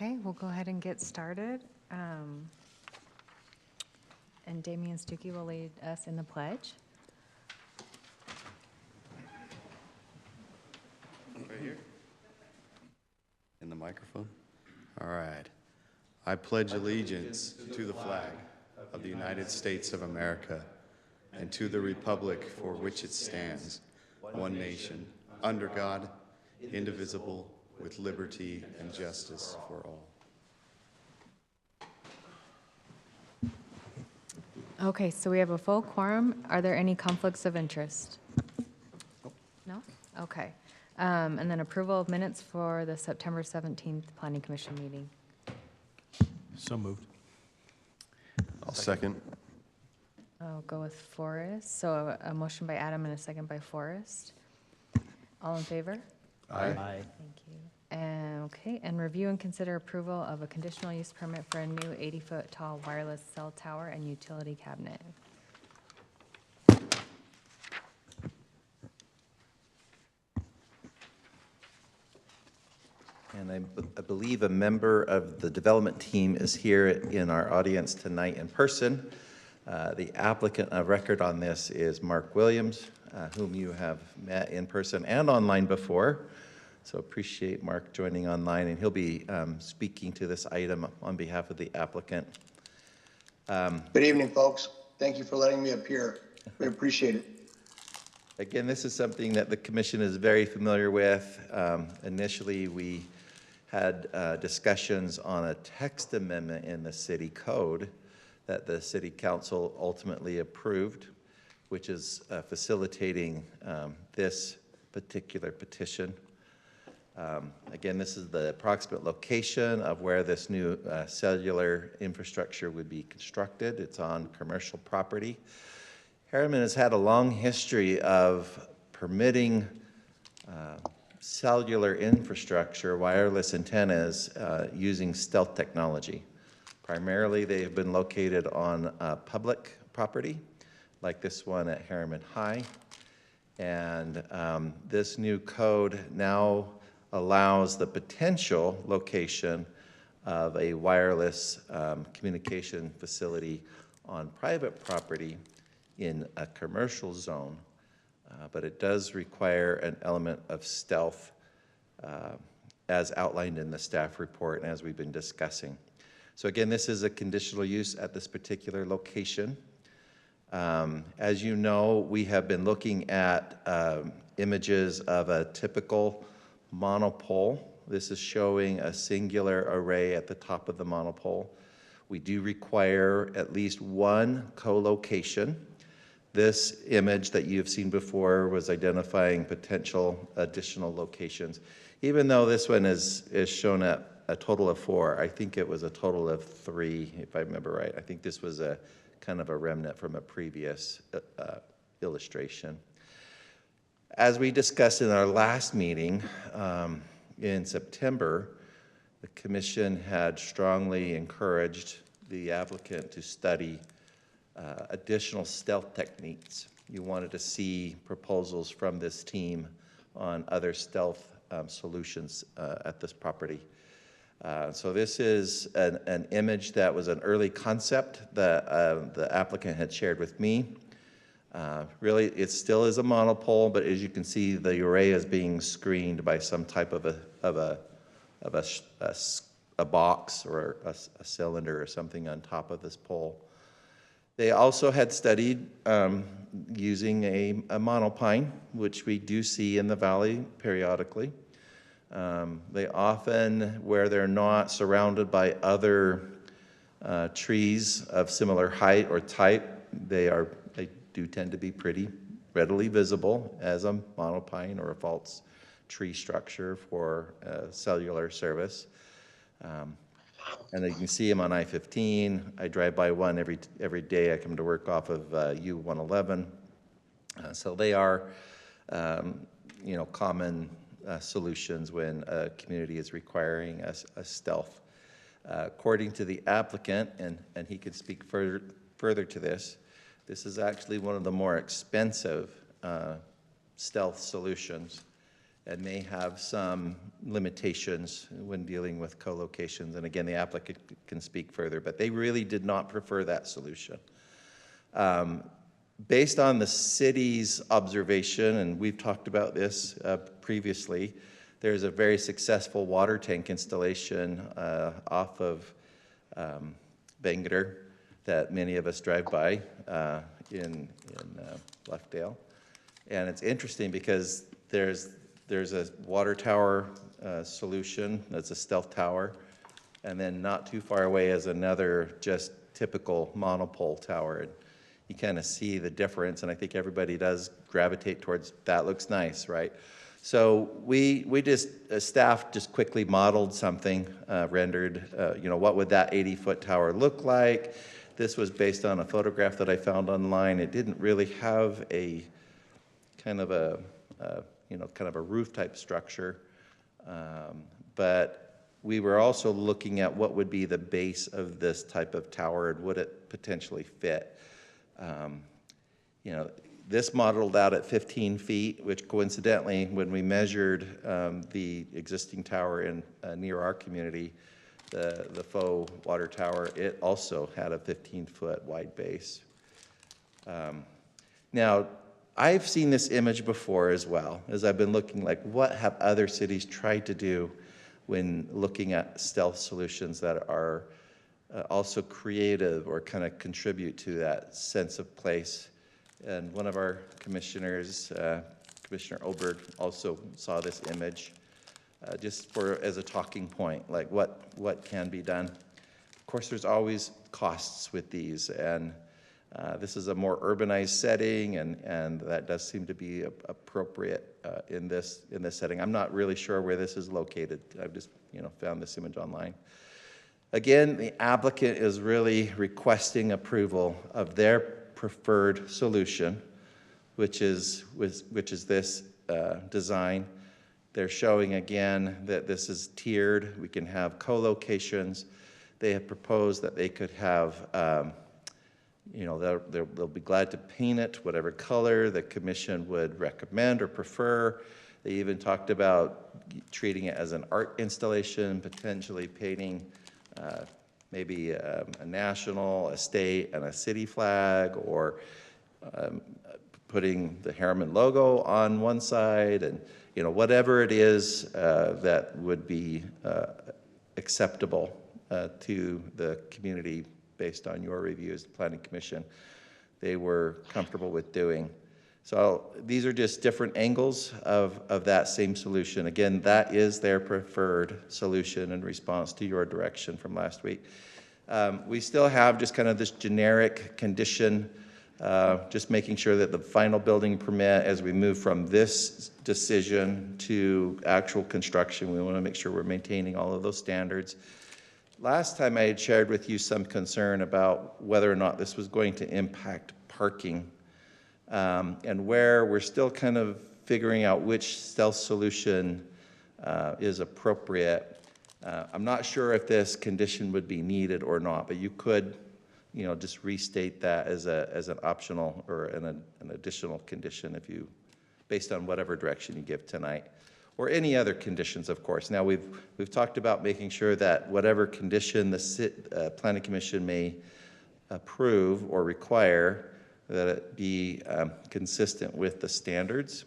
Okay, we'll go ahead and get started. And Damian Stuckey will lead us in the pledge. Right here? In the microphone? All right. I pledge allegiance to the flag of the United States of America and to the republic for which it stands, one nation, under God, indivisible, with liberty and justice for all. Okay, so we have a full quorum. Are there any conflicts of interest? No? Okay. And then approval of minutes for the September 17th Planning Commission meeting. So moved. I'll second. I'll go with Forrest. So a motion by Adam and a second by Forrest. All in favor? Aye. Thank you. And, okay, and review and consider approval of a conditional use permit for a new 80-foot tall wireless cell tower and utility cabinet. And I believe a member of the development team is here in our audience tonight in person. The applicant of record on this is Mark Williams, whom you have met in person and online before. So appreciate Mark joining online, and he'll be speaking to this item on behalf of the applicant. Good evening, folks. Thank you for letting me appear. We appreciate it. Again, this is something that the commission is very familiar with. Initially, we had discussions on a text amendment in the city code that the city council ultimately approved, which is facilitating this particular petition. Again, this is the approximate location of where this new cellular infrastructure would be constructed. It's on commercial property. Harriman has had a long history of permitting cellular infrastructure, wireless antennas, using stealth technology. Primarily, they've been located on public property, like this one at Harriman High. And this new code now allows the potential location of a wireless communication facility on private property in a commercial zone, but it does require an element of stealth as outlined in the staff report and as we've been discussing. So again, this is a conditional use at this particular location. As you know, we have been looking at images of a typical monopole. This is showing a singular array at the top of the monopole. We do require at least one co-location. This image that you've seen before was identifying potential additional locations. Even though this one is shown at a total of 4, I think it was a total of 3, if I remember right. I think this was a kind of a remnant from a previous illustration. As we discussed in our last meeting in September, the commission had strongly encouraged the applicant to study additional stealth techniques. You wanted to see proposals from this team on other stealth solutions at this property. So this is an image that was an early concept that the applicant had shared with me. Really, it still is a monopole, but as you can see, the array is being screened by some type of a box or a cylinder or something on top of this pole. They also had studied using a monopine, which we do see in the valley periodically. They often, where they're not surrounded by other trees of similar height or type, they do tend to be pretty readily visible as a monopine or a false tree structure for cellular service. And you can see them on I-15. I drive by one every day. I come to work off of U-111. So they are, common solutions when a community is requiring a stealth. According to the applicant, and he could speak further to this, this is actually one of the more expensive stealth solutions. and may have some limitations when dealing with co-locations. And again, the applicant can speak further, but they really did not prefer that solution. Based on the city's observation, and we've talked about this previously, there's a very successful water tank installation off of Bangor that many of us drive by in Bluffdale. And it's interesting because there's a water tower solution that's a stealth tower, and then not too far away is another just typical monopole tower. And you kind of see the difference, and I think everybody does gravitate towards that. Looks nice, right? So we just, staff just quickly modeled something, rendered, what would that 80-foot tower look like? This was based on a photograph that I found online. It didn't really have a kind of a roof type structure, but we were also looking at what would be the base of this type of tower and would it potentially fit. This modeled out at 15 feet, which coincidentally, when we measured the existing tower in near our community, the faux water tower, it also had a 15-foot wide base. Now, I've seen this image before as well, as I've been looking like what have other cities tried to do when looking at stealth solutions that are also creative or kind of contribute to that sense of place. And one of our commissioners, Commissioner Oberg, also saw this image just as a talking point, like what can be done. Of course, there's always costs with these, and this is a more urbanized setting, and that does seem to be appropriate in this setting. I'm not really sure where this is located. I've just found this image online. Again, the applicant is really requesting approval of their preferred solution, which is this design. They're showing again that this is tiered. We can have co-locations. They have proposed that they could have, they'll be glad to paint it whatever color the commission would recommend or prefer. They even talked about treating it as an art installation, potentially painting maybe a national, a state, and a city flag, or putting the Harriman logo on one side, and whatever it is that would be acceptable to the community based on your review as the Planning Commission, they were comfortable with doing. So these are just different angles of that same solution. Again, that is their preferred solution in response to your direction from last week. We still have just kind of this generic condition, just making sure that the final building permit, as we move from this decision to actual construction, we want to make sure we're maintaining all of those standards. Last time I had shared with you some concern about whether or not this was going to impact parking, and where we're still kind of figuring out which stealth solution is appropriate. I'm not sure if this condition would be needed or not, but you could, just restate that as an optional or an additional condition if you, based on whatever direction you give tonight, or any other conditions, of course. Now we've talked about making sure that whatever condition the Planning Commission may approve or require, that it be consistent with the standards.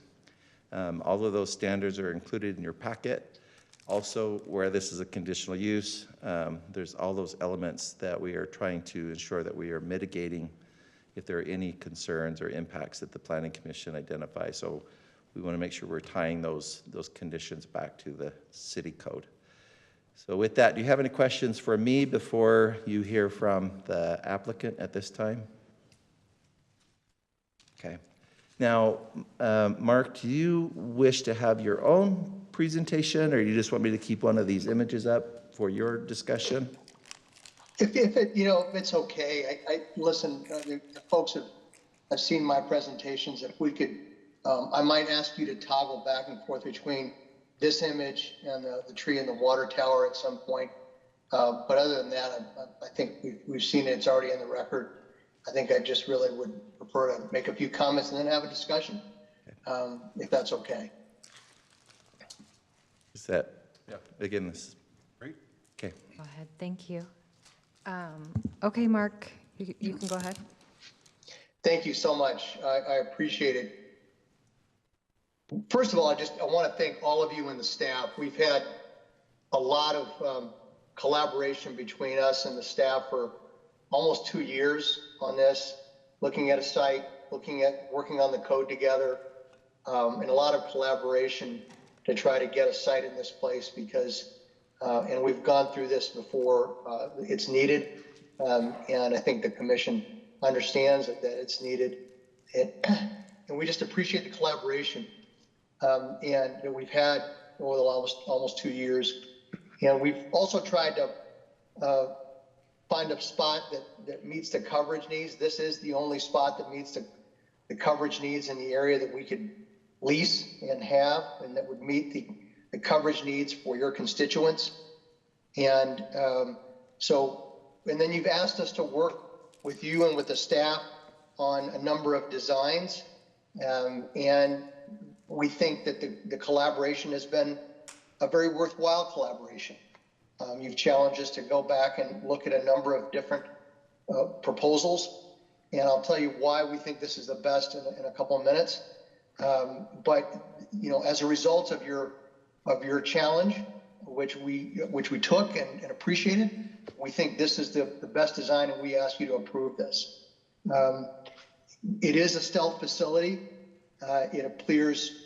All of those standards are included in your packet. Also, where this is a conditional use, there's all those elements that we are trying to ensure that we are mitigating if there are any concerns or impacts that the Planning Commission identifies. So we want to make sure we're tying those conditions back to the city code. So with that, do you have any questions for me before you hear from the applicant at this time? Okay. Now, Mark, do you wish to have your own presentation, or you just want me to keep one of these images up for your discussion? If it's okay, I listen, the folks have seen my presentations. If we could, I might ask you to toggle back and forth between this image and the tree and the water tower at some point. But other than that, I think we've seen it. It's already in the record. I think I just really would prefer to make a few comments and then have a discussion, if that's okay. Is that, again, this, Great. okay. Go ahead, thank you. Okay, Mark, you can go ahead. Thank you so much. I appreciate it. First of all, I want to thank all of you and the staff. We've had a lot of collaboration between us and the staff for almost 2 years on this, looking at a site, working on the code together, and a lot of collaboration to try to get a site in this place because, and we've gone through this before, it's needed. And I think the commission understands that it's needed. And we just appreciate the collaboration. And we've had over the almost 2 years. And we've also tried to find a spot that meets the coverage needs. This is the only spot that meets the coverage needs in the area that we could lease and have, and that would meet the coverage needs for your constituents. And and then you've asked us to work with you and with the staff on a number of designs. And we think that the collaboration has been a very worthwhile collaboration. You've challenged us to go back and look at a number of different proposals. And I'll tell you why we think this is the best in a couple of minutes. But, as a result of your challenge, which we took and appreciated, we think this is the best design, and we ask you to approve this. It is a stealth facility. It appears,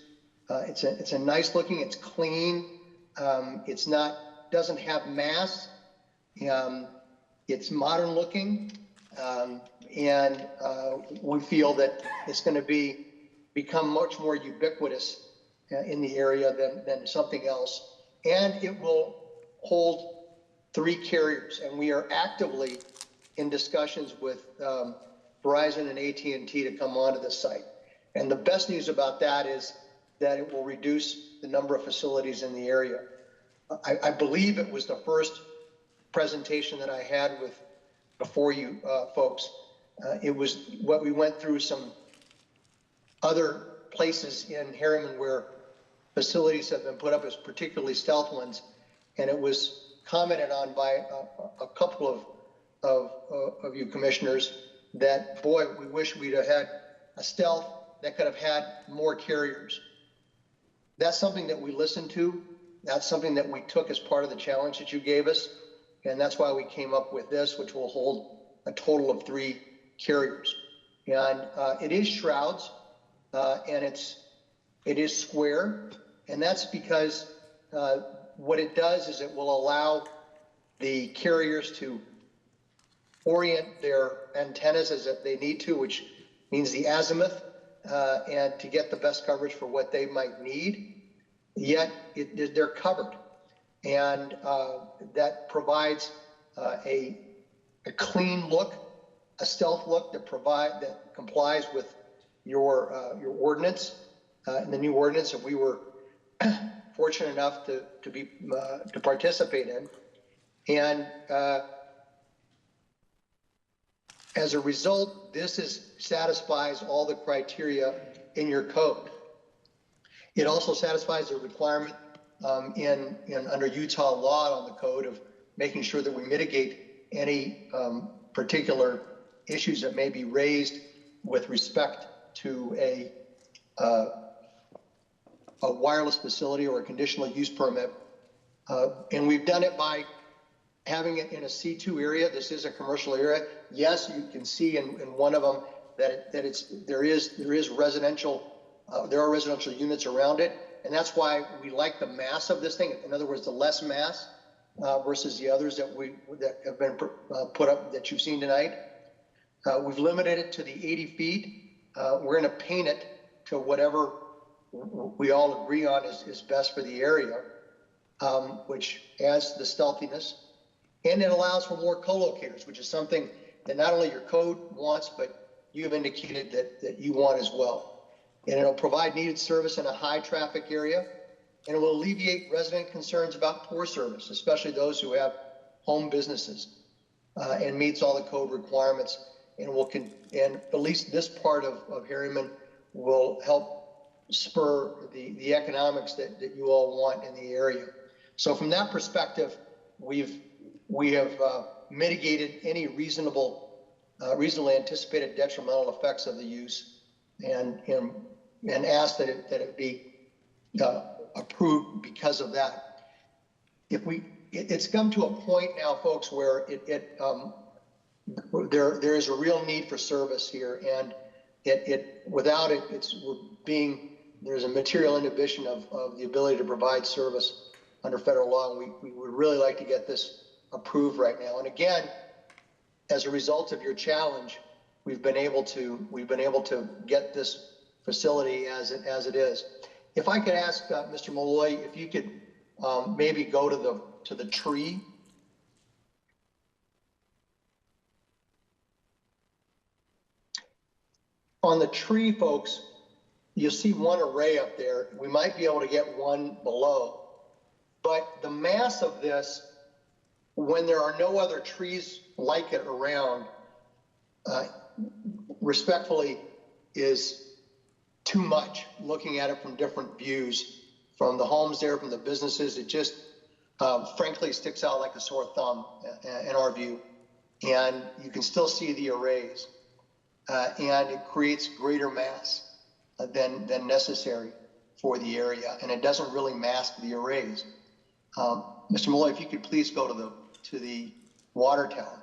it's a nice looking, it's clean. Doesn't have mass. It's modern looking. And we feel that it's going to become much more ubiquitous in the area than something else. And it will hold 3 carriers, and we are actively in discussions with Verizon and AT&T to come onto the site. And the best news about that is that it will reduce the number of facilities in the area. I believe it was the first presentation that I had before you folks. It was what we went through some other places in Harriman where facilities have been put up as particularly stealth ones, and it was commented on by a couple of you commissioners that, boy, we wish we'd have had a stealth that could have had more carriers. That's something that we listened to. That's something that we took as part of the challenge that you gave us, and that's why we came up with this, which will hold a total of 3 carriers. And it is shrouds, and it is square, and that's because what it does is it will allow the carriers to orient their antennas as they need to, which means the azimuth, and to get the best coverage for what they might need. Yet they're covered, and that provides a clean look, a stealth look that complies with your ordinance, and the new ordinance that we were fortunate enough to participate in. And as a result, this satisfies all the criteria in your code. It also satisfies the requirement under Utah law on the code of making sure that we mitigate any particular issues that may be raised with respect to a wireless facility or a conditional use permit. And we've done it by having it in a C2 area. This is a commercial area. Yes, you can see in one of them that there is residential. There are residential units around it, and that's why we like the mass of this thing. In other words, the less mass versus the others that have been put up that you've seen tonight. We've limited it to the 80 feet. We're going to paint it to whatever we all agree on is best for the area, which adds the stealthiness, and it allows for more co-locators, which is something that not only your code wants, but you've indicated that you want as well. And it'll provide needed service in a high traffic area, and it will alleviate resident concerns about poor service, especially those who have home businesses, and meets all the code requirements. And at least this part of Harriman will help spur the economics that you all want in the area. So from that perspective, we have mitigated any reasonably anticipated detrimental effects of the use, and asked that it be approved because of that. It's come to a point now, folks, where there is a real need for service here, and without it, there's a material inhibition of the ability to provide service under federal law, and we would really like to get this approved right now. And again, as a result of your challenge, we've been able to get this facility as it is. If I could ask Mr. Malloy, if you could maybe go to the tree. On the tree, folks, you'll see one array up there. We might be able to get one below, but the mass of this, when there are no other trees like it around, respectfully, is too much. Looking at it from different views, from the homes there, from the businesses, it just frankly sticks out like a sore thumb in our view. And you can still see the arrays, and it creates greater mass than necessary for the area, and it doesn't really mask the arrays. Mr. Malloy, if you could please go to the water tower.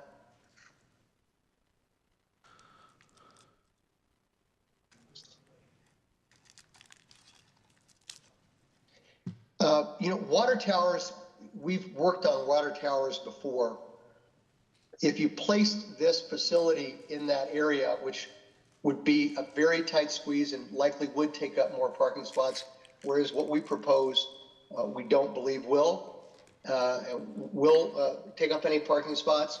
Water towers, we've worked on water towers before. If you placed this facility in that area, which would be a very tight squeeze and likely would take up more parking spots, whereas what we propose, we don't believe will take up any parking spots.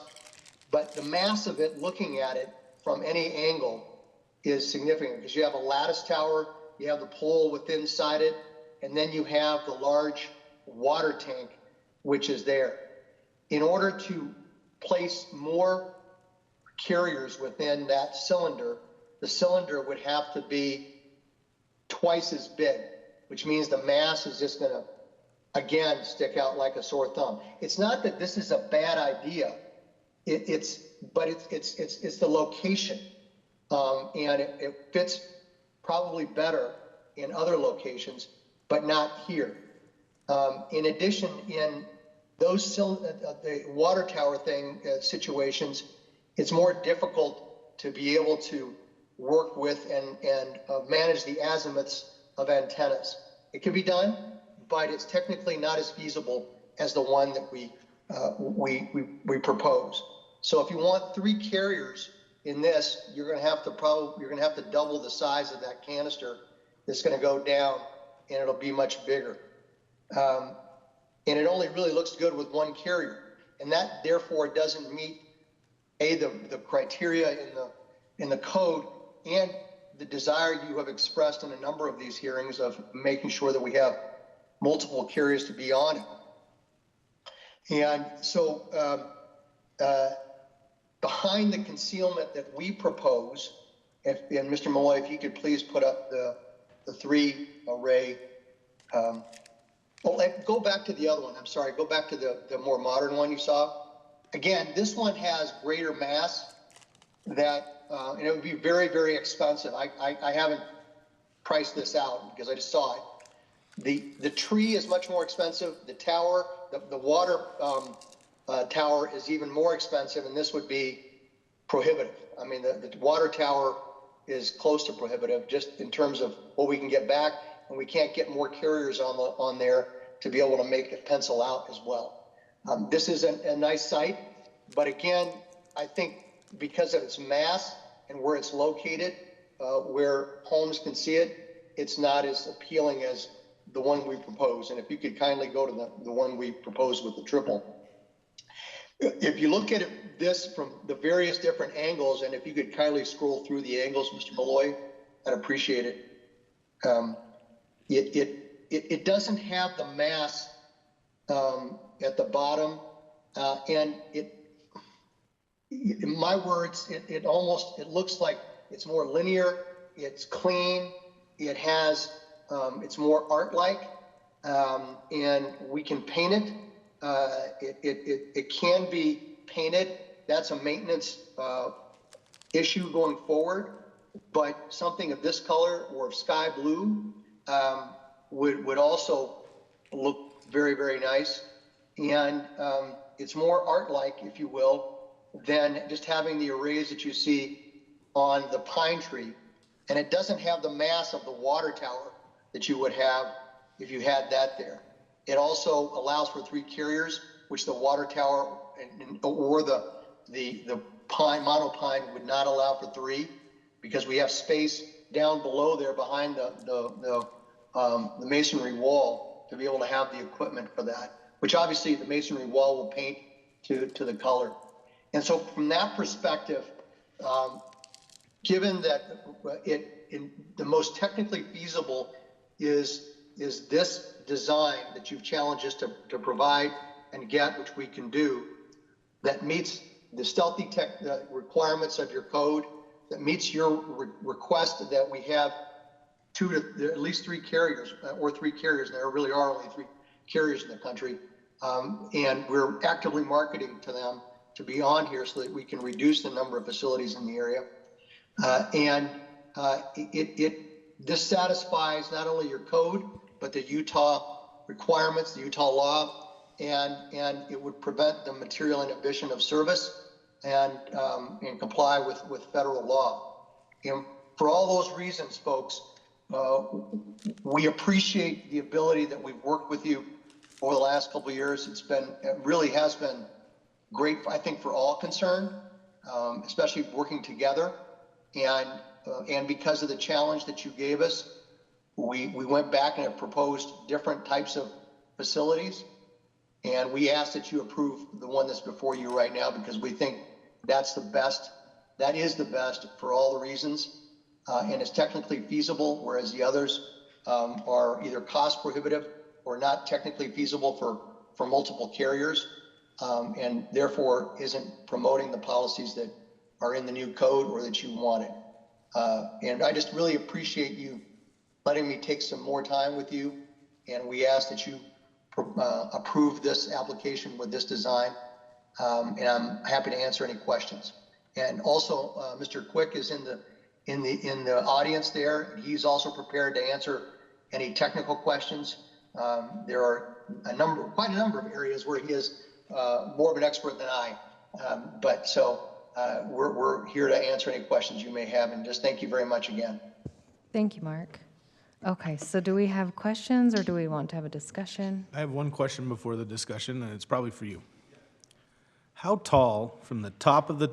But the mass of it, looking at it from any angle, is significant, because you have a lattice tower, you have the pole within inside it, and then you have the large water tank, which is there. In order to place more carriers within that cylinder, the cylinder would have to be twice as big, which means the mass is just going to, again, stick out like a sore thumb. It's not that this is a bad idea. It's the location, and it fits probably better in other locations, but not here. In addition, in those the water tower situations, it's more difficult to be able to work with and manage the azimuths of antennas. It can be done, but it's technically not as feasible as the one that we propose. So if you want 3 carriers in this, you're going to have to double the size of that canister. It's going to go down, and it'll be much bigger. And it only really looks good with 1 carrier, and that therefore doesn't meet the criteria in the code and the desire you have expressed in a number of these hearings of making sure that we have multiple carriers to be on it. And so behind the concealment that we propose, and Mr. Malloy, if you could please put up the 3 array. Go back to the other one. I'm sorry. Go back to the more modern one you saw. Again, this one has greater mass and it would be very, very expensive. I haven't priced this out because I just saw it. The tree is much more expensive. The tower, the water tower is even more expensive, and this would be prohibitive. I mean, the water tower is close to prohibitive just in terms of what we can get back, and we can't get more carriers on there to be able to make it pencil out as well. This is a nice site, but again, I think because of its mass and where it's located, where homes can see it, it's not as appealing as the one we propose. And if you could kindly go to the one we propose with the triple. If you look at this from the various different angles, and if you could kindly scroll through the angles, Mr. Malloy, I'd appreciate it. It doesn't have the mass at the bottom, and in my words, it looks like it's more linear, it's clean, it has it's more art-like, and we can paint it. It can be painted. That's a maintenance issue going forward, but something of this color or of sky blue would also look very, very nice. And it's more art-like, if you will, than just having the arrays that you see on the pine tree. And it doesn't have the mass of the water tower that you would have if you had that there. It also allows for 3 carriers, which the water tower or the pine, monopine would not allow for 3, because we have space down below there behind the masonry wall to be able to have the equipment for that, which obviously the masonry wall will paint to the color. And so from that perspective, given that the most technically feasible is this design that you've challenged us to provide and get, which we can do, that meets the stealthy tech requirements of your code, that meets your request that we have at least 3 carriers, or 3 carriers. There really are only 3 carriers in the country, and we're actively marketing to them to be on here so that we can reduce the number of facilities in the area. This satisfies not only your code, but the Utah requirements, the Utah law, and it would prevent the material inhibition of service and comply with federal law. And for all those reasons, folks, we appreciate the ability that we've worked with you over the last couple of years. It really has been great, I think, for all concerned, especially working together. And because of the challenge that you gave us, we went back and have proposed different types of facilities. And we ask that you approve the one that's before you right now, because we think that's the best. That is the best for all the reasons. And it's technically feasible, whereas the others are either cost prohibitive or not technically feasible for multiple carriers, and therefore isn't promoting the policies that are in the new code or that you wanted. And I just really appreciate you letting me take some more time with you. And we ask that you approve this application with this design. And I'm happy to answer any questions. And also, Mr. Quick is in the audience there. He's also prepared to answer any technical questions. There are quite a number of areas where he is more of an expert than I. But so we're here to answer any questions you may have. And just thank you very much again. Thank you, Mark. Okay, so do we have questions, or do we want to have a discussion? I have one question before the discussion, and it's probably for you. How tall from the top of the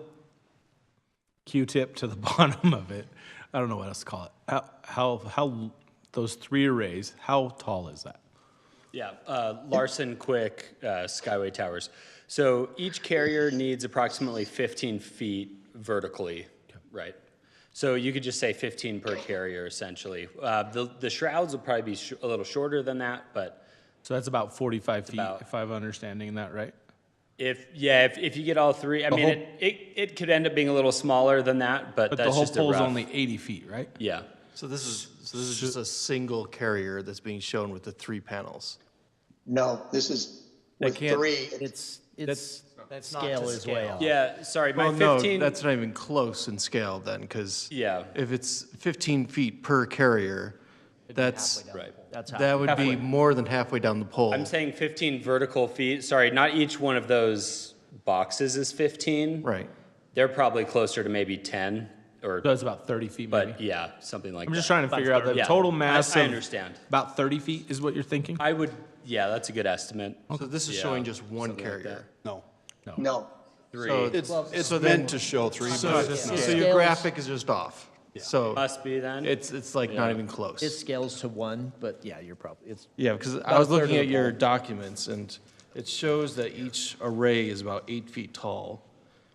Q-tip to the bottom of it, I don't know what else to call it, how those 3 arrays, how tall is that? Yeah, Larson, Quick, Skyway Towers. So each carrier needs approximately 15 feet vertically, right? So you could just say 15 per carrier, essentially. The shrouds will probably be a little shorter than that, but So that's about 45 feet, if I'm understanding that right? if you get all 3, I mean, it could end up being a little smaller than that, but But that's the whole just a pole's rough. only 80 feet, right? Yeah. So this is just a single carrier that's being shown with the 3 panels. No, this is with can't- 3. It's scale is way off. Yeah, sorry, my Well, 15. no, that's not even close in scale then, because Yeah. if it's 15 feet per carrier, that's, Right. That's how. that would be more than halfway down the pole. I'm saying 15 vertical feet. Sorry, not each one of those boxes is 15. Right. They're probably closer to maybe 10 or, So it's about 30 feet maybe? but yeah, something like that. I'm just trying to figure out the Yeah, total mass I of understand. about 30 feet is what you're thinking? Yeah, that's a good estimate. So this is Yeah, showing just one something like carrier. No. No. So It's meant to show 3, So, but so Scales- your graphic is just off. So Must be then. it's like not even close. It scales to 1, but yeah, you're probably, it's, Yeah, because I About was a third looking of at the your pole. documents, and it shows that each array is about 8 feet tall,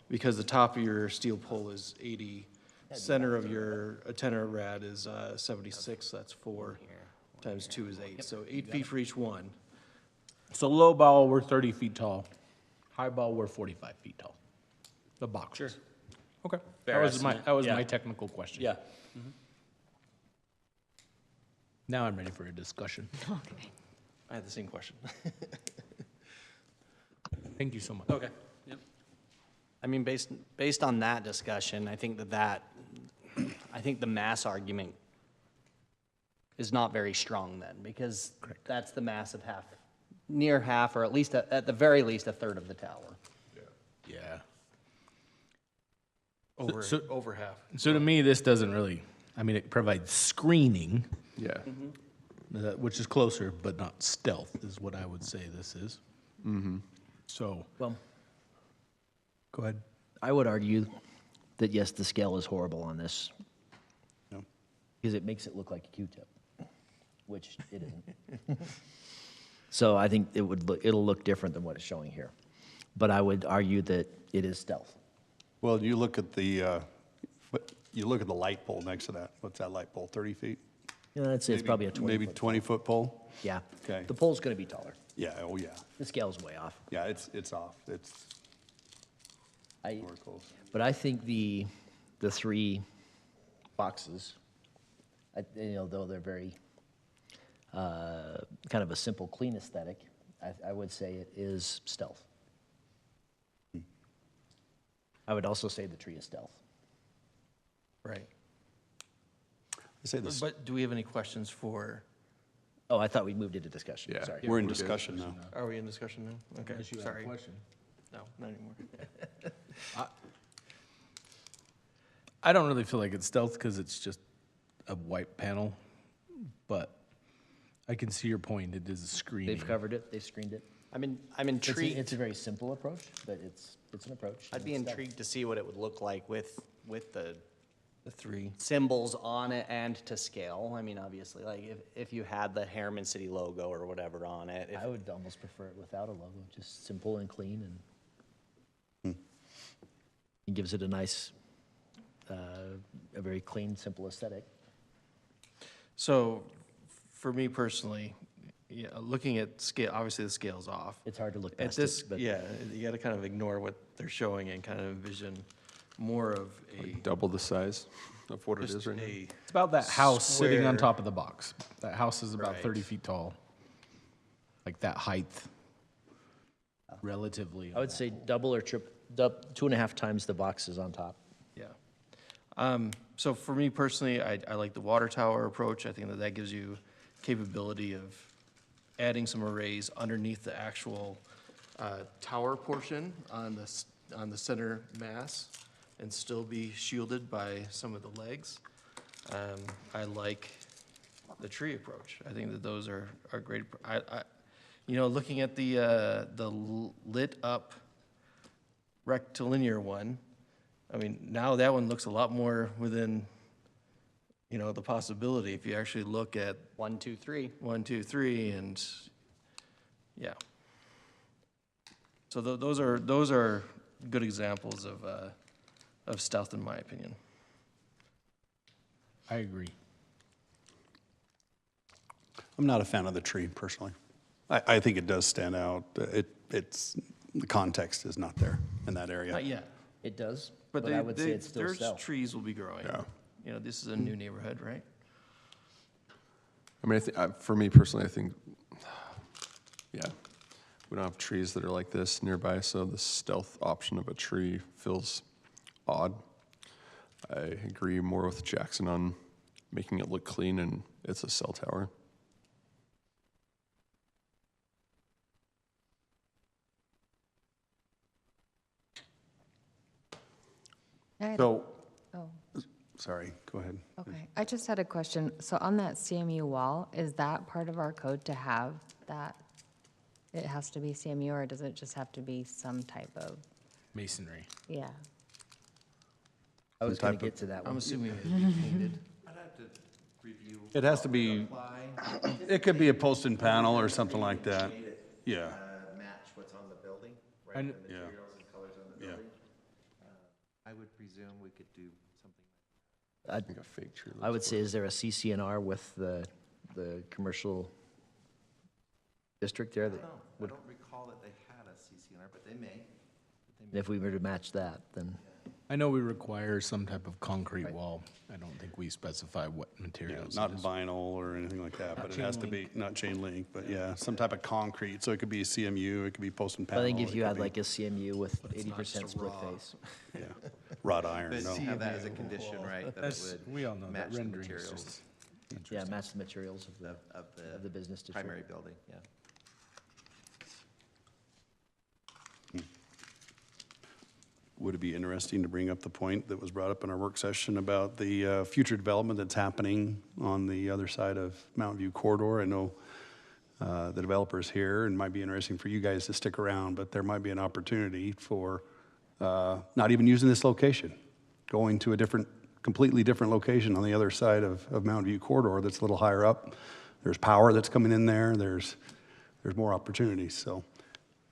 because the top of your steel pole is 80, center of your antenna rad is 76, that's 4, times 2 is 8, so 8 feet for each one. So low ball, we're 30 feet tall. High ball, we're 45 feet tall. The boxes. Sure. Okay. Fair That was estimate, my yeah. technical question. Yeah. Now I'm ready for a discussion. Okay. I had the same question. Thank you so much. Okay, yep. I mean, based on that discussion, I think I think the mass argument is not very strong then, because that's the mass of near half, or at least, at the very least, a third of the tower. Yeah. Over half. So to me, this doesn't really, I mean, it provides screening, Yeah. which is closer, but not stealth, is what I would say this is. So, Well, go ahead. I would argue that yes, the scale is horrible on this. No. Because it makes it look like a Q-tip, which it isn't. So I think it'll look different than what it's showing here. But I would argue that it is stealth. Well, you look at the light pole next to that. What's that light pole, 30 feet? Yeah, I'd say it's probably a 20 Maybe foot. 20-foot pole? Yeah. Okay. The pole's gonna be taller. Yeah, oh, yeah. The scale's way off. Yeah, it's off. It's I, more close. but I think the three boxes, though they're very, kind of a simple, clean aesthetic, I would say it is stealth. I would also say the tree is stealth. Right. I say this, But do we have any questions for, Oh, I thought we moved into discussion, Yeah. sorry. we're in discussion now. are we in discussion now? Okay, sorry. question. No, not anymore. I don't really feel like it's stealth because it's just a white panel, but I can see your point. It is a screening. They've covered it, they've screened it. I'm It's intrigued. a very simple approach, but it's an approach. I'd and be it's stealth. intrigued to see what it would look like with the The three. symbols on it and to scale. I mean, obviously, like if you had the Harriman City logo or whatever on it. I would almost prefer it without a logo, just simple and clean, and it gives it a nice, a very clean, simple aesthetic. So, for me personally, yeah, looking at scale, obviously the scale's off. It's hard to look At past this, it, but yeah, you gotta kind of ignore what they're showing and kind of envision more of Like double the size of what it just is right now. a, It's about that house sitting on Square. top of the box. That house is about Right. 30 feet tall. Like that height, relatively. I would say double or 2.5 times the boxes on top. yeah. So for me personally, I like the water tower approach. I think that gives you capability of adding some arrays underneath the actual tower portion on the center mass and still be shielded by some of the legs. I like the tree approach. I think that those are great. Looking at the lit up rectilinear one, I mean, now that one looks a lot more within, the possibility if you actually look at 1, 2, 3. 1, 2, 3, and yeah. So those are good examples of stealth, in my opinion. I agree. I'm not a fan of the tree personally. I think it does stand out. The context is not there in that area. Not yet, It does, but but I would say it's still their stealth. trees will be growing. Yeah. This is a new neighborhood, right? I mean, for me personally, I think, yeah, we don't have trees that are like this nearby, so the stealth option of a tree feels odd. I agree more with Jackson on making it look clean, and it's a cell tower. So, Oh, sorry, go ahead. okay. I just had a question. So on that CMU wall, is that part of our code to have that? It has to be CMU, or does it just have to be some type of, Masonry. yeah? I was going to get to that I'm one. assuming it'd be painted. It has to be, it could be a post-in panel or something like that. Yeah, Match what's on the building, right? And- The Yeah. materials and colors on the Yeah. building. I would presume we could do something. I'd- Like a fake tree. I would say, is there a CCNR with the commercial district there that I would, don't recall that they had a CCNR, but they may. if we were to match that, then, I know we require some type of concrete wall. I don't think we specify what Yeah, materials. not it is. vinyl or anything like that, but it has to chain be, not chain link, but yeah, some type of concrete. So it could be CMU, it could be post and I panel. think if it you could had be- like a CMU with it's not just 80% a split raw- face. Yeah, wrought iron, But no. have that as a condition, right, that it That's, would we all know that match the rendering is materials just Yeah, interesting. match the materials of of the business district. primary building, yeah. Would it be interesting to bring up the point that was brought up in our work session about the future development that's happening on the other side of Mountain View corridor? I know the developer's here, and it might be interesting for you guys to stick around, but there might be an opportunity for not even using this location, going to a different, completely different location on the other side of Mountain View corridor that's a little higher up. There's power that's coming in there. There's more opportunities, so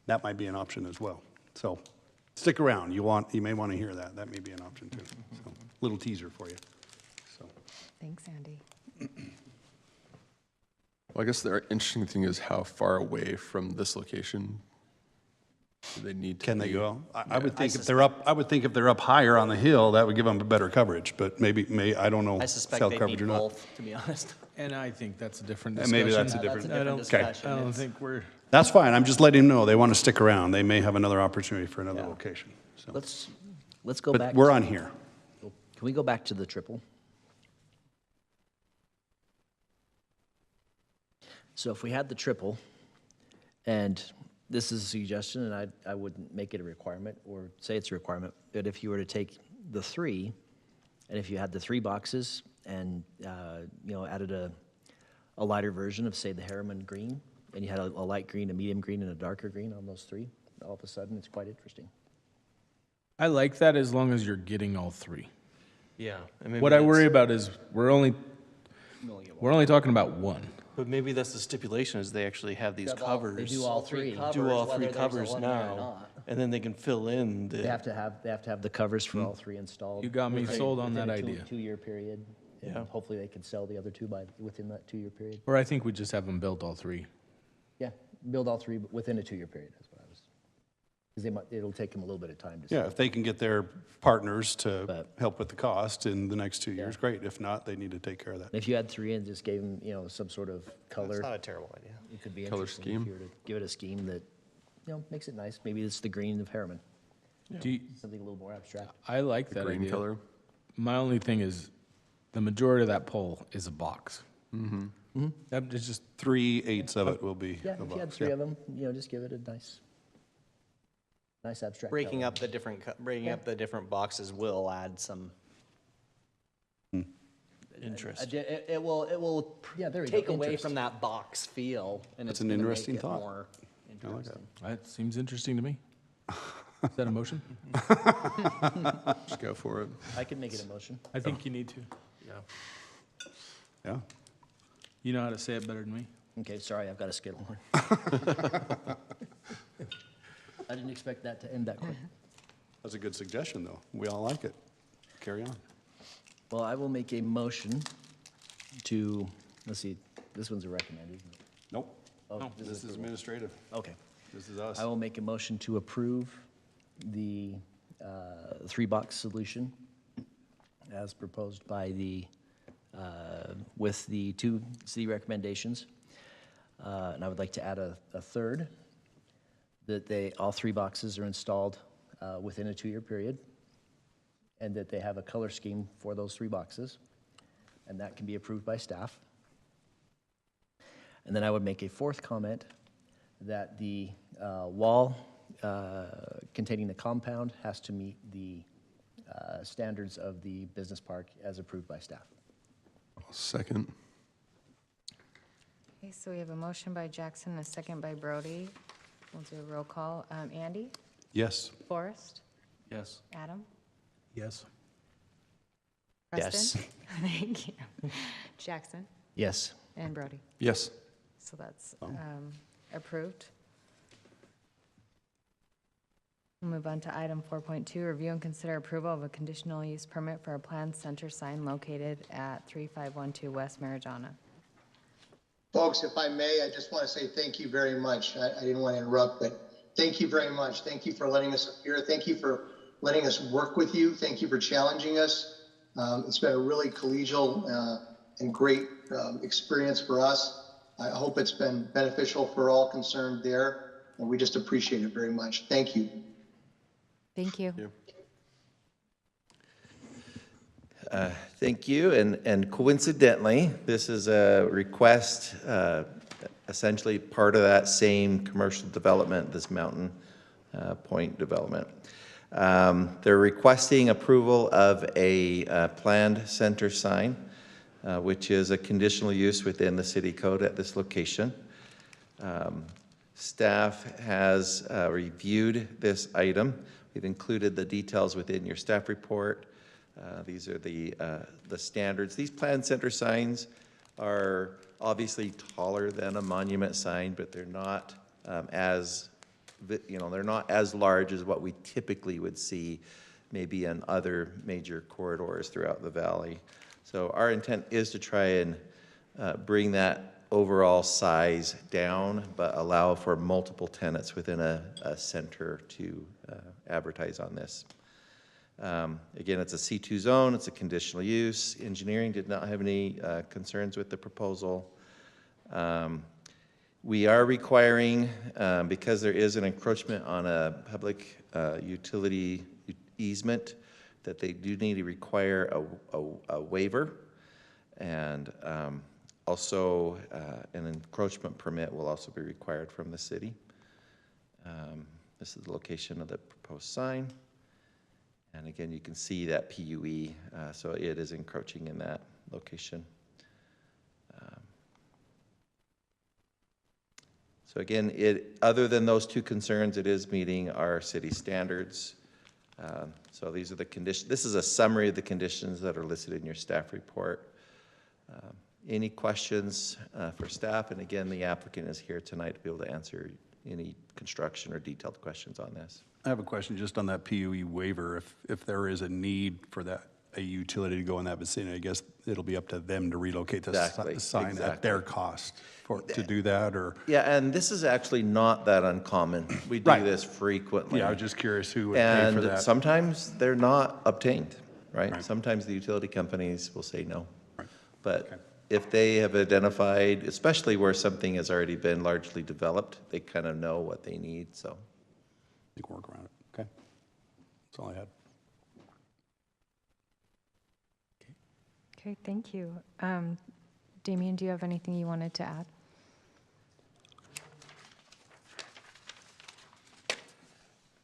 that might be an option as well. So stick around. You may want to hear that. That may be an option too. So, little teaser for you. So. Thanks, Andy. Well, I guess the interesting thing is how far away from this location do they need to Can they be? go? I would think if they're up, I would think if they're up higher on the hill, that would give them a better coverage, but I don't know I suspect cell they coverage need or not. both, to be honest. And I think that's a different And discussion. maybe that's a Yeah, different. That's a different discussion. I don't It's- think we're, That's fine. I'm just letting them know they want to stick around. They may have another opportunity for another Yeah. location. So. Let's go But back. we're on here. Can we go back to the triple? So if we had the triple, and this is a suggestion, and I wouldn't make it a requirement or say it's a requirement, but if you were to take the three, and if you had the 3 boxes and, added a lighter version of, say, the Harriman green, and you had a light green, a medium green, and a darker green on those 3, all of a sudden, it's quite interesting. I like that as long as you're getting all 3. Yeah. and maybe What I worry that's- about is we're only talking about one. But maybe that's the stipulation, is they actually have these covers. They do all 3. Do all 3 whether there's a covers one there or now, not. and then they can fill in They the, have to have the covers for all 3 installed. You got me within- sold on within that a idea. 2-year period. And Yeah. hopefully they can sell the other 2 within that 2-year period. Or I think we just have them built all 3. Yeah, build all 3 within a 2-year period, that's what I was, because it'll take them a little bit of time to Yeah, sell. if they can get their partners to But- help with the cost in the next 2 years, great. If not, they need to take care of that. If you had 3 and just gave them, some sort of color, That's not a terrible idea. It could be Color interesting scheme. if you were to give it a scheme that, makes it nice. Maybe it's the green of Harriman, Do you, something a little more abstract. I like that Green idea. color? My only thing is, the majority of that pole is a box. Mm-hmm. That is just 3/8 of it will be Yeah, a if you had box, 3 yeah. of them, just give it a nice abstract Breaking color. up the different boxes will add some interest. It will Yeah, there we go. take away Interest. from that box feel, and That's it's an gonna make interesting it thought. more I like that. interesting. that seems interesting to me. Is that a motion? Just go for it. I could make it a motion. I think you need to. Yeah. You know how to say it better than me. Okay, sorry, I've got a skittle. I didn't expect that to end that quick. That's a good suggestion, though. We all like it. Carry on. Well, I will make a motion to, let's see, this one's a recommended. isn't it? Nope. Oh, This is administrative. Okay. This is us. I will make a motion to approve the 3-box solution as proposed by with the 2 city recommendations. And I would like to add a third, that all 3 boxes are installed within a 2-year period, and that they have a color scheme for those 3 boxes, and that can be approved by staff. And then I would make a 4th comment, that the wall containing the compound has to meet the standards of the business park as approved by staff. Second. Okay, so we have a motion by Jackson and a second by Brody. We'll do a roll call. Andy? Yes. Forrest? Yes. Adam? Yes. Yes. Preston? Thank you. Jackson Yes. and Brody. Yes. So that's approved. We'll move on to item 4.2, review and consider approval of a conditional use permit for a planned center sign located at 3512 West Marijana. Folks, if I may, I just want to say thank you very much. I didn't want to interrupt, but thank you very much. Thank you for letting us appear. Thank you for letting us work with you. Thank you for challenging us. It's been a really collegial and great experience for us. I hope it's been beneficial for all concerned there, and we just appreciate it very much. Thank you. Thank you. Thank you, and coincidentally, this is a request, essentially part of that same commercial development, this Mountain Point development. They're requesting approval of a planned center sign, which is a conditional use within the city code at this location. Staff has reviewed this item. We've included the details within your staff report. These are the standards. These planned center signs are obviously taller than a monument sign, but they're not they're not as large as what we typically would see maybe in other major corridors throughout the valley. So our intent is to try and bring that overall size down, but allow for multiple tenants within a center to advertise on this. Again, it's a C2 zone, it's a conditional use. Engineering did not have any concerns with the proposal. We are requiring, because there is an encroachment on a public utility easement, that they do need to require a waiver, and also an encroachment permit will also be required from the city. This is the location of the proposed sign. And again, you can see that PUE, so it is encroaching in that location. So again, other than those two concerns, it is meeting our city standards. So these are the conditions. This is a summary of the conditions that are listed in your staff report. Any questions for staff? And again, the applicant is here tonight to be able to answer any construction or detailed questions on this. I have a question just on that PUE waiver. If there is a need for a utility to go in that vicinity, I guess it'll be up to them to relocate the sign at their cost to do that, or? Yeah, and this is actually not that uncommon. We do this frequently. Yeah, I was just curious who would pay for that. And sometimes they're not obtained, right? Sometimes the utility companies will say no. Right. But if they have identified, especially where something has already been largely developed, they kind of know what they need, so. You can work around it. Okay. That's all I had. Okay, thank you. Damien, do you have anything you wanted to add?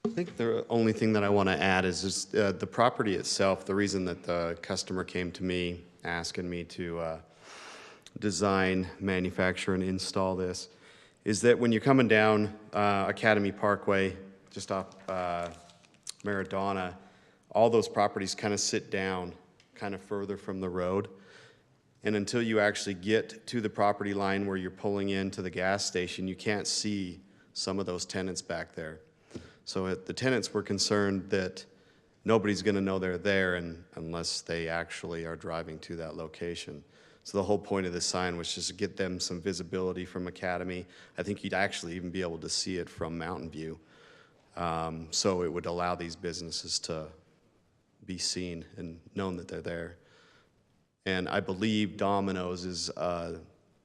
I think the only thing that I want to add is just the property itself. The reason that the customer came to me asking me to design, manufacture, and install this is that when you're coming down Academy Parkway, just off Maradona, all those properties kind of sit down kind of further from the road. And until you actually get to the property line where you're pulling into the gas station, you can't see some of those tenants back there. So the tenants were concerned that nobody's going to know they're there unless they actually are driving to that location. So the whole point of this sign was just to get them some visibility from Academy. I think you'd actually even be able to see it from Mountain View. So it would allow these businesses to be seen and known that they're there. And I believe Domino's is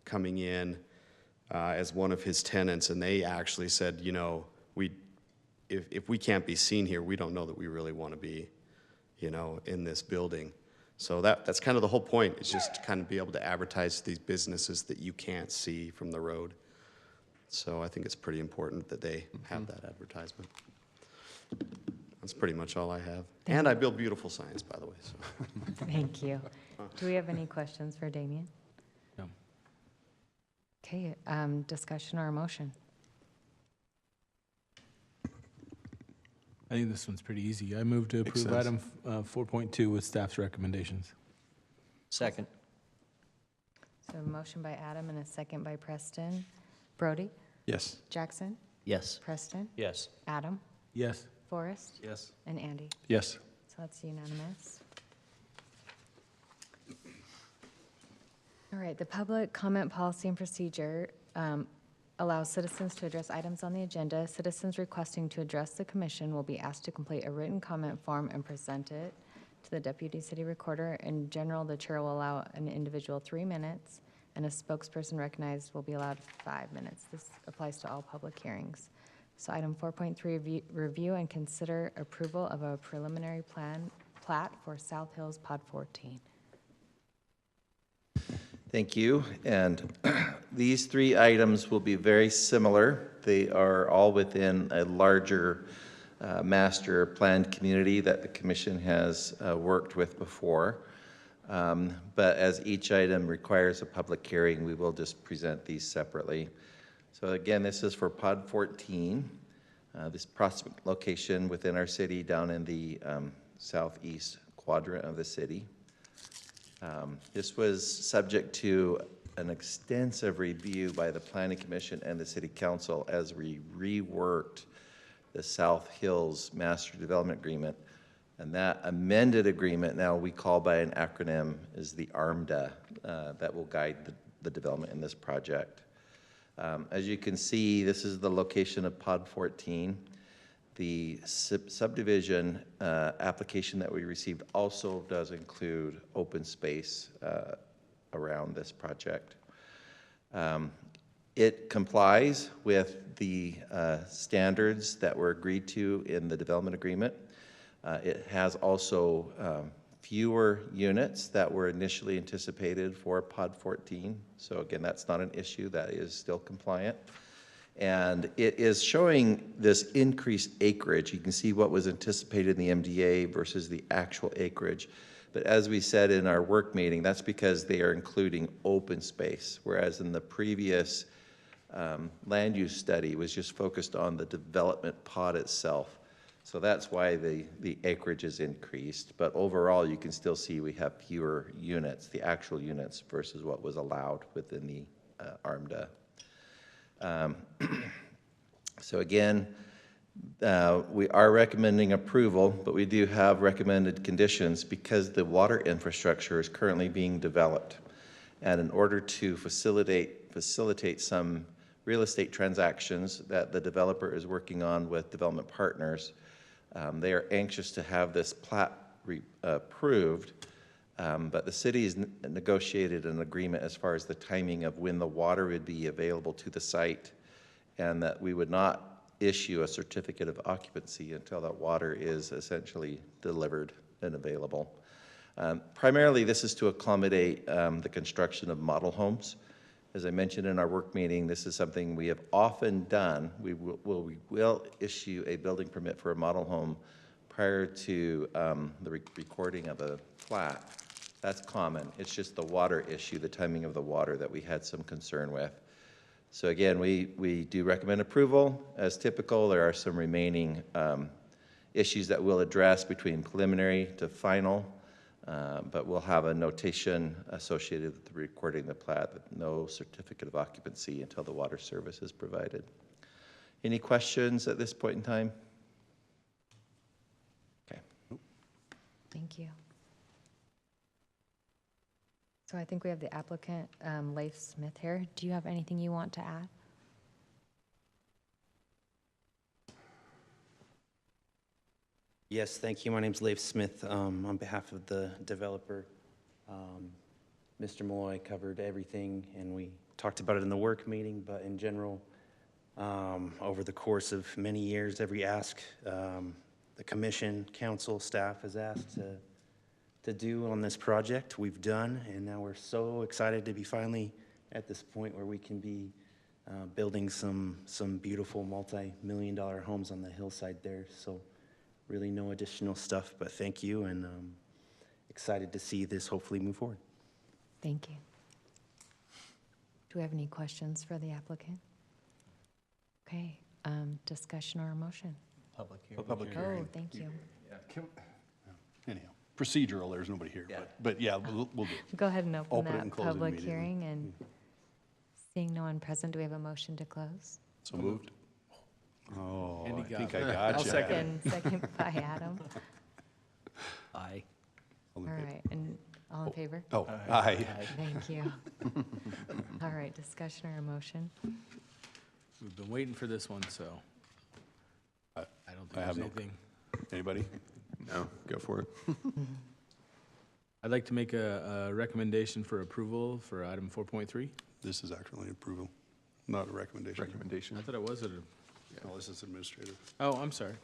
coming in as one of his tenants, and they actually said, you know, if we can't be seen here, we don't know that we really want to be, you know, in this building. So that's kind of the whole point, is just to kind of be able to advertise to these businesses that you can't see from the road. So I think it's pretty important that they have that advertisement. That's pretty much all I have. And I build beautiful signs, by the way. So. Thank you. Do we have any questions for Damien? No. Okay, discussion or a motion? I think this one's pretty easy. I move to approve item 4.2 with staff's recommendations. Second. So a motion by Adam and a second by Preston. Brody? Yes. Jackson? Yes. Preston? Yes. Adam? Yes. Forrest? Yes. And Andy? Yes. So that's unanimous. All right, the public comment policy and procedure. allows citizens to address items on the agenda. Citizens requesting to address the commission will be asked to complete a written comment form and present it to the deputy city recorder. In general, the chair will allow an individual 3 minutes, and a spokesperson recognized will be allowed 5 minutes. This applies to all public hearings. So item 4.3, review and consider approval of a preliminary plat for South Hills Pod 14. Thank you. And these 3 items will be very similar. They are all within a larger master planned community that the commission has worked with before. But as each item requires a public hearing, we will just present these separately. So again, this is for Pod 14, this prospect location within our city down in the southeast quadrant of the city. This was subject to an extensive review by the Planning Commission and the City Council as we reworked the South Hills Master Development Agreement. And that amended agreement, now we call by an acronym, is the ARMDA, that will guide the development in this project. As you can see, this is the location of Pod 14. The subdivision application that we received also does include open space around this project. It complies with the standards that were agreed to in the development agreement. It has also fewer units that were initially anticipated for Pod 14. So again, that's not an issue, that is still compliant. And it is showing this increased acreage. You can see what was anticipated in the MDA versus the actual acreage. But as we said in our work meeting, that's because they are including open space, whereas in the previous land use study was just focused on the development pod itself. So that's why the acreage is increased. But overall, you can still see we have fewer units, the actual units, versus what was allowed within the ARMDA. So again, we are recommending approval, but we do have recommended conditions because the water infrastructure is currently being developed. And in order to facilitate some real estate transactions that the developer is working on with development partners, they are anxious to have this plat approved, but the city has negotiated an agreement as far as the timing of when the water would be available to the site, and that we would not issue a certificate of occupancy until that water is essentially delivered and available. Primarily, this is to accommodate the construction of model homes. As I mentioned in our work meeting, this is something we have often done. We will issue a building permit for a model home prior to the recording of a plat. That's common. It's just the water issue, the timing of the water, that we had some concern with. So again, we do recommend approval. As typical, there are some remaining issues that we'll address between preliminary to final, but we'll have a notation associated with the recording the plat that no certificate of occupancy until the water service is provided. Any questions at this point in time? Okay. Thank you. So I think we have the applicant, Leif Smith, here. Do you have anything you want to add? Yes, thank you. My name's Leif Smith. On behalf of the developer, Mr. Malloy covered everything, and we talked about it in the work meeting, but in general, over the course of many years, every ask the commission, council, staff has asked to do on this project, we've done, and now we're so excited to be finally at this point where we can be building some beautiful multi-million-dollar homes on the hillside there. So really no additional stuff, but thank you, and excited to see this hopefully move forward. Thank you. Do we have any questions for the applicant? Okay, discussion or motion? Public hearing. Public hearing. Oh, thank you. Anyhow, procedural, there's nobody here, but yeah, we'll do it. Go ahead and open Open it and that close it public immediately. hearing, and seeing no one present, do we have a motion to close? So moved. Oh, Andy I got think it. I got I'll you. second. Second by Adam. Aye. All right, and all in favor? Oh, aye. Thank you. All right, discussion or a motion? We've been waiting for this one, so I don't think have there's no- anything. Anybody? No, go for it. I'd like to make a recommendation for approval for item 4.3. This is actually approval, not a recommendation. Recommendation. I thought it was a, No, this is administrative. oh, I'm sorry.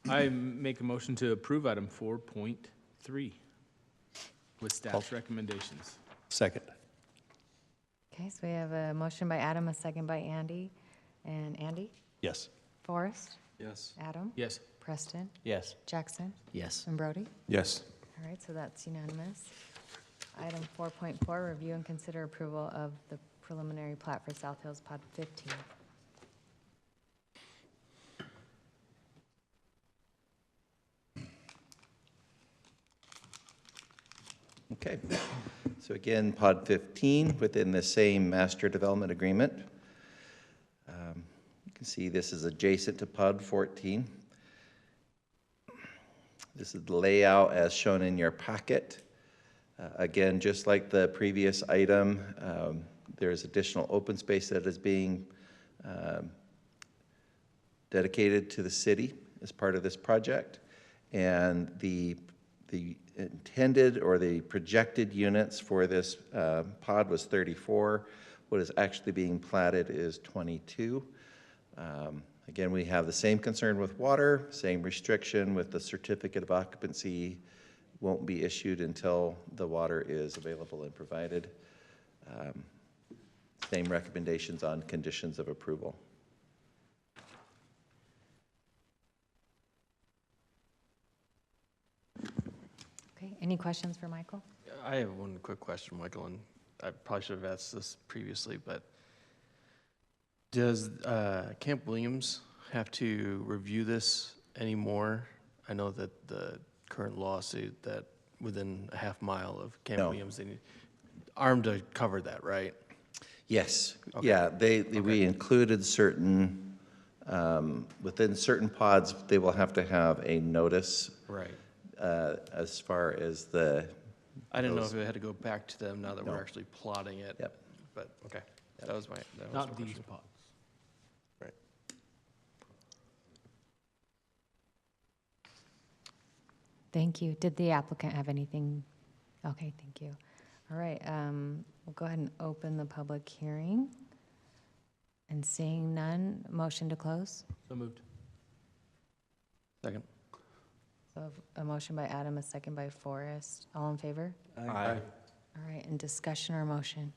I make a motion to approve item 4.3 with staff's recommendations. Second. Okay, so we have a motion by Adam, a second by Andy. And Andy? Yes. Forrest? Yes. Adam? Yes. Preston? Yes. Jackson? Yes. And Brody? Yes. All right, so that's unanimous. Item 4.4, review and consider approval of the preliminary plat for South Hills Pod 15. Okay, so again, Pod 15 within the same master development agreement. You can see this is adjacent to Pod 14. This is the layout as shown in your packet. Again, just like the previous item, there's additional open space that is being dedicated to the city as part of this project. And the intended or the projected units for this pod was 34. What is actually being platted is 22. Again, we have the same concern with water, same restriction with the certificate of occupancy won't be issued until the water is available and provided. Same recommendations on conditions of approval. Okay, any questions for Michael? I have one quick question, Michael, and I probably should have asked this previously, but does Camp Williams have to review this anymore? I know that the current lawsuit that within a half mile of Camp No. Williams, they need ARMA covered that, right? Yes, Okay. yeah, we included certain, within certain pods, they will have to have a notice Right. as far as the. I didn't know those- if it had to go back to them now that we're No. actually plotting it. Yep. But, okay, that was my Not these question. pods. Right. Thank you. Did the applicant have anything? Okay, thank you. All right, we'll go ahead and open the public hearing. And seeing none, motion to close. So moved. Second. So a motion by Adam, a second by Forrest. All in favor? Aye. All right, and discussion or motion?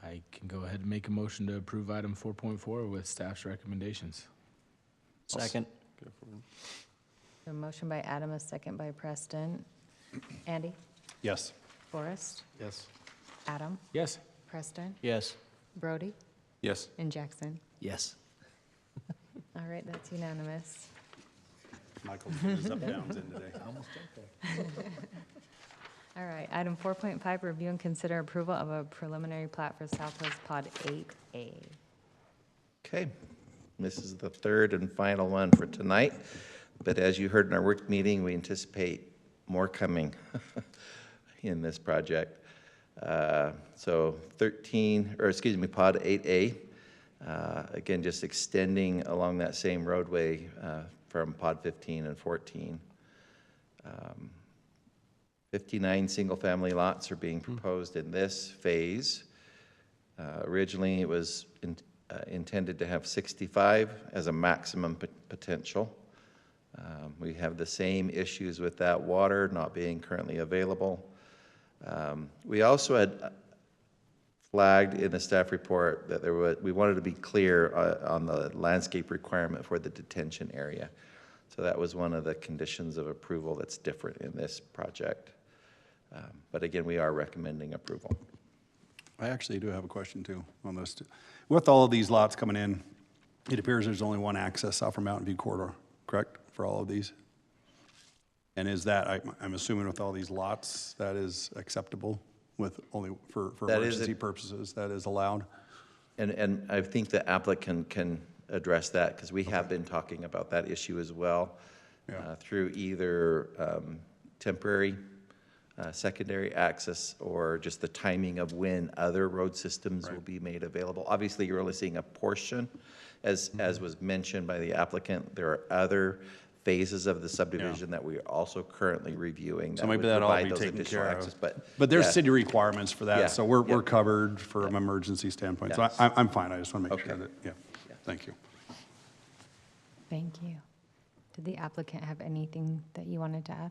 I can go ahead and make a motion to approve item 4.4 with staff's recommendations. Second. Go for it. A motion by Adam, a second by Preston. Andy? Yes. Forrest? Yes. Adam? Yes. Preston? Yes. Brody? Yes. And Jackson? Yes. All right, that's unanimous. Michael's put his up downs in today. All right, item 4.5, review and consider approval of a preliminary plat for South Hills Pod 8A. Okay, this is the third and final one for tonight, but as you heard in our work meeting, we anticipate more coming in this project. So Pod 8A, again, just extending along that same roadway from Pod 15 and 14. 59 single-family lots are being proposed in this phase. Originally, it was intended to have 65 as a maximum potential. We have the same issues with that water not being currently available. We also had flagged in the staff report that we wanted to be clear on the landscape requirement for the detention area. So that was one of the conditions of approval that's different in this project. But again, we are recommending approval. I actually do have a question too on those two. With all of these lots coming in, it appears there's only one access out from Mountain View corridor, correct, for all of these? And is that, I'm assuming with all these lots, that is acceptable with only, for That is emergency purposes, that is allowed? And I think the applicant can address that because we have been talking about that issue as well Yeah. through either temporary secondary access or just the timing of when other road systems will be made available. Obviously, you're only seeing a portion. As was mentioned by the applicant, there are other phases of the subdivision that we are also currently reviewing. So that maybe would that'll all provide be those taken additional care access. of. But there's yeah. city requirements for that, Yeah. so we're Yep. covered from emergency standpoint. So Yes. I'm fine, I just want to make sure Okay. that, yeah, thank you. Thank you. Did the applicant have anything that you wanted to add?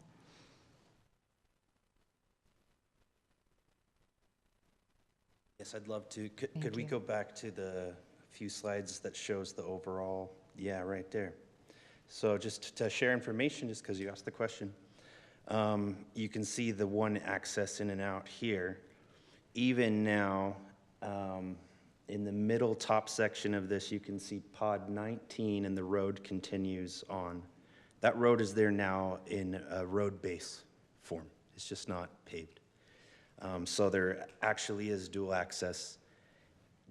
Yes, I'd love to. Thank Could we you. go back to the few slides that shows the overall? Yeah, right there. So just to share information, just because you asked the question, you can see the one access in and out here. Even now, in the middle top section of this, you can see pod 19 and the road continues on. That road is there now in a road base form. It's just not paved. So there actually is dual access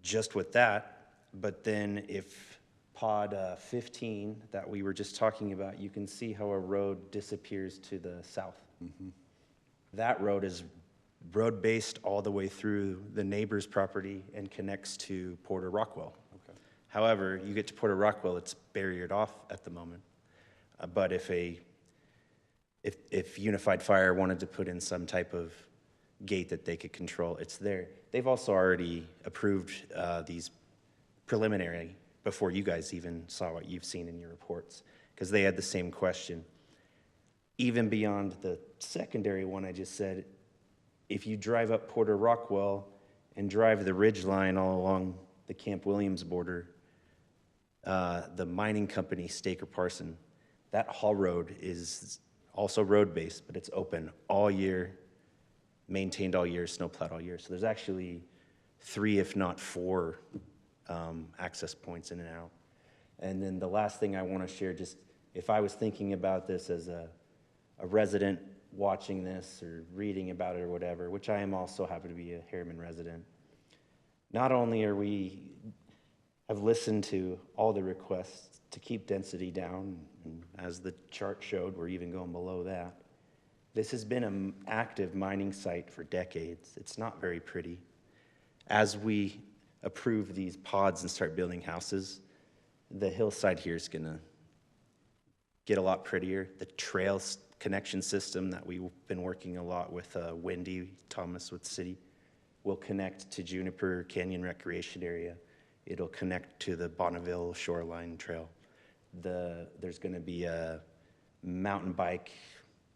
just with that. But then if pod 15 that we were just talking about, you can see how a road disappears to the south. That road is road-based all the way through the neighbor's property and connects to Porter Rockwell. However, you get to Porter Rockwell, it's barriered off at the moment. But if Unified Fire wanted to put in some type of gate that they could control, it's there. They've also already approved these preliminary before you guys even saw what you've seen in your reports, because they had the same question. Even beyond the secondary one I just said, if you drive up Porter Rockwell and drive the ridge line all along the Camp Williams border, the mining company, Staker Parson, that haul road is also road-based, but it's open all year, maintained all year, snowplowed all year. So there's actually 3, if not 4, access points in and out. And then the last thing I want to share, just if I was thinking about this as a resident watching this or reading about it or whatever, which I am also happen to be a Harriman resident, not only are we have listened to all the requests to keep density down, and as the chart showed, we're even going below that. This has been an active mining site for decades. It's not very pretty. As we approve these pods and start building houses, the hillside here is gonna get a lot prettier. The trail connection system that we've been working a lot with Wendy Thomas with City will connect to Juniper Canyon Recreation Area. It'll connect to the Bonneville Shoreline Trail. There's gonna be a mountain bike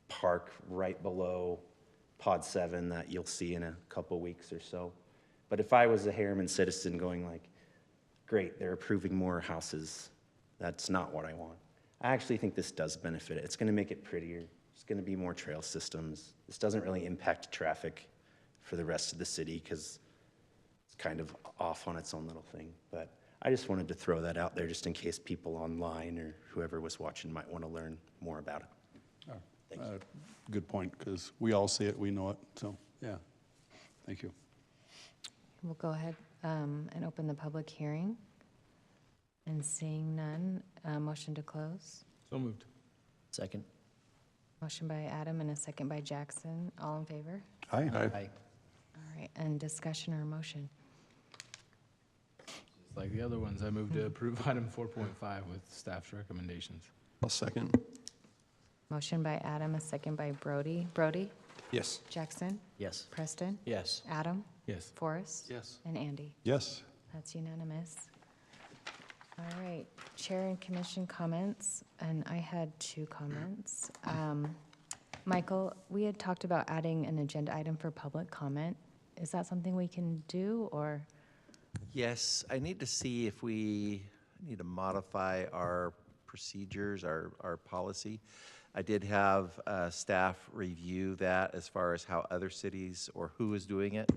park right below Pod 7 that you'll see in a couple weeks or so. But if I was a Harriman citizen going like, great, they're approving more houses, that's not what I want. I actually think this does benefit it. It's gonna make it prettier. There's gonna be more trail systems. This doesn't really impact traffic for the rest of the city because it's kind of off on its own little thing. But I just wanted to throw that out there just in case people online or whoever was watching might want to learn more about it. Thank you. Good point, because we all see it, we know it, so, yeah, thank you. We'll go ahead and open the public hearing. And seeing none, motion to close. So moved. Second. Motion by Adam and a second by Jackson. All in favor? Aye. Aye. All right, and discussion or motion? Just like the other ones, I move to approve item 4.5 with staff's recommendations. I'll second. Motion by Adam, a second by Brody. Brody? Yes. Jackson? Yes. Preston? Yes. Adam? Yes. Forrest? Yes. And Andy? Yes. That's unanimous. All right, Chair and Commission comments, and I had 2 comments. Michael, we had talked about adding an agenda item for public comment. Is that something we can do, or? Yes, I need to see if we need to modify our procedures, our policy. I did have staff review that as far as how other cities or who is doing it.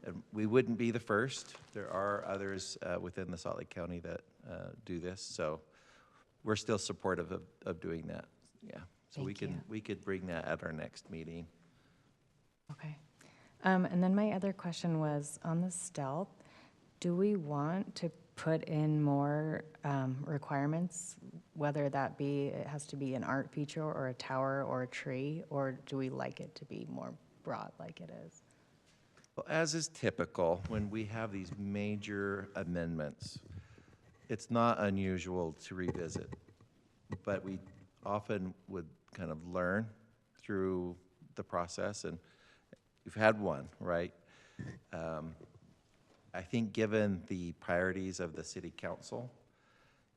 And we wouldn't be the first. There are others within the Salt Lake County that do this, so we're still supportive of doing that. Yeah, so we could bring that at our next meeting. Okay. And then my other question was, on the stealth, do we want to put in more requirements, whether that be, it has to be an art feature or a tower or a tree, or do we like it to be more broad like it is. Well, as is typical, when we have these major amendments, it's not unusual to revisit, but we often would kind of learn through the process, and we've had one, right? I think given the priorities of the city council,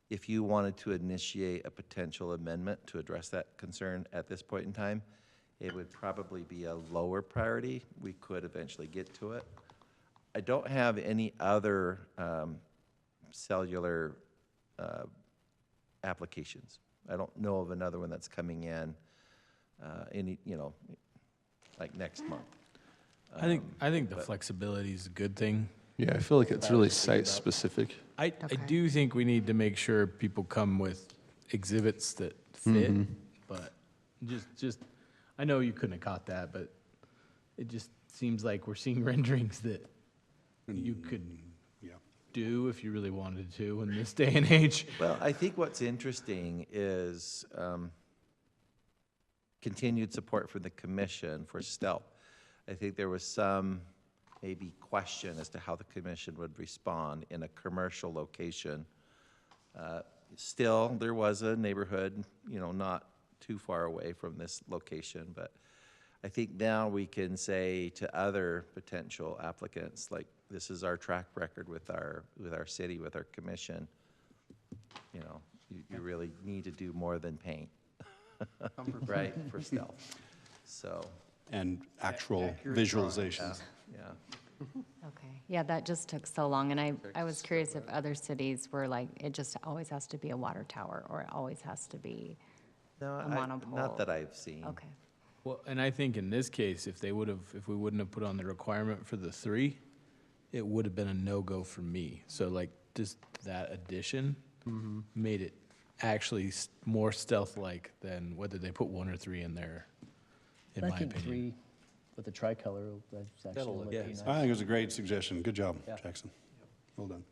if you wanted to initiate a potential amendment to address that concern at this point in time, it would probably be a lower priority. We could eventually get to it. I don't have any other cellular applications. I don't know of another one that's coming in like next month. I think the flexibility is a good thing. Yeah, I feel like it's really site-specific. I do think we need to make sure people come with exhibits that fit, but just, I know you couldn't have caught that, but it just seems like we're seeing renderings that you could do if you really wanted to in this day and age. Well, I think what's interesting is continued support from the commission for stealth. I think there was some maybe question as to how the commission would respond in a commercial location. Still, there was a neighborhood, not too far away from this location, but I think now we can say to other potential applicants, like, this is our track record with our city, with our commission. You really need to do more than paint, right, for stealth. So. And actual visualizations. Yeah. Okay, yeah, that just took so long, and I was curious if other cities were like, it just always has to be a water tower, or it always has to be a monopole. Not that I've seen. Okay, Well, and I think in this case, if we wouldn't have put on the requirement for the 3, it would have been a no-go for me. So like, just that addition made it actually more stealth-like than whether they put 1 or 3 in there, in I my think opinion. 3 with the tricolor, that's actually look pretty nice. I think it was a great suggestion. Good job, Jackson. Well done.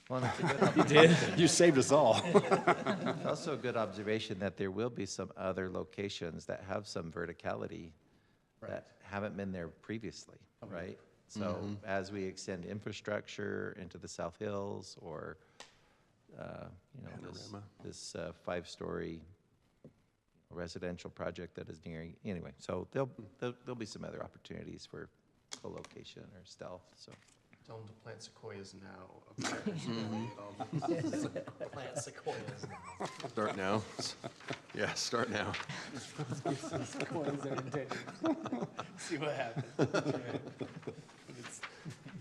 Well, it's a good observation. You saved us all. It's also a good observation that there will be some other locations that have some verticality that haven't been there previously, right? So as we extend infrastructure into the South Hills, or this 5-story residential project that is nearing, anyway, so there'll be some other opportunities for co-location or stealth, so. Tell them to plant sequoias now. Plant sequoias. Start now. Yeah, start now. See what happens. It's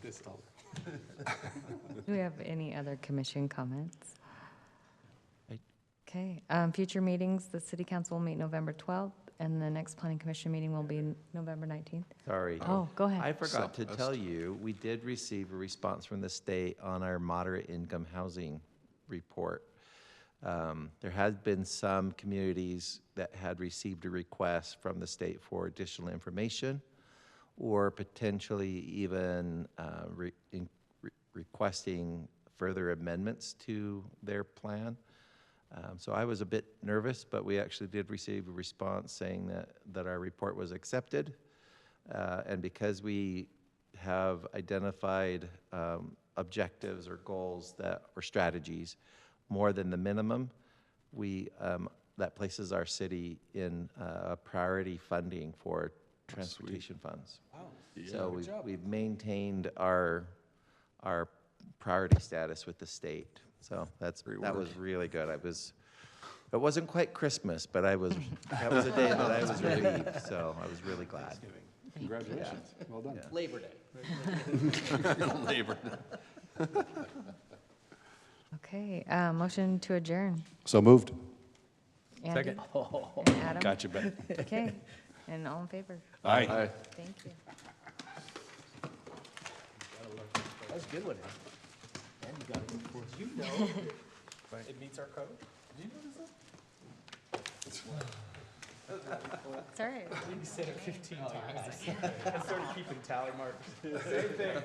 this tall. do we have any other commission comments? Okay, future meetings, the city council will meet November 12th, and the next planning commission meeting will be November 19th. Sorry. Oh, go ahead. I forgot to tell you, we did receive a response from the state on our moderate income housing report. There has been some communities that had received a request from the state for additional information, or potentially even requesting further amendments to their plan. So I was a bit nervous, but we actually did receive a response saying that our report was accepted. And because we have identified objectives or goals or strategies more than the minimum, that places our city in priority funding for transportation funds. Wow. So we've maintained our priority status with the state. So that was really good. It wasn't quite Christmas, but that was a day that I was relieved, so I was really glad. Congratulations. Well done. Labor Day. Labor. Okay, motion to adjourn. So moved. Andy? Second. And Adam? Gotcha, bet. Okay, and all in favor? Aye. Thank you. That was a good one. It meets our code? Did you notice that? It's all right. You said it 15 times. I started keeping tally marks. Same thing.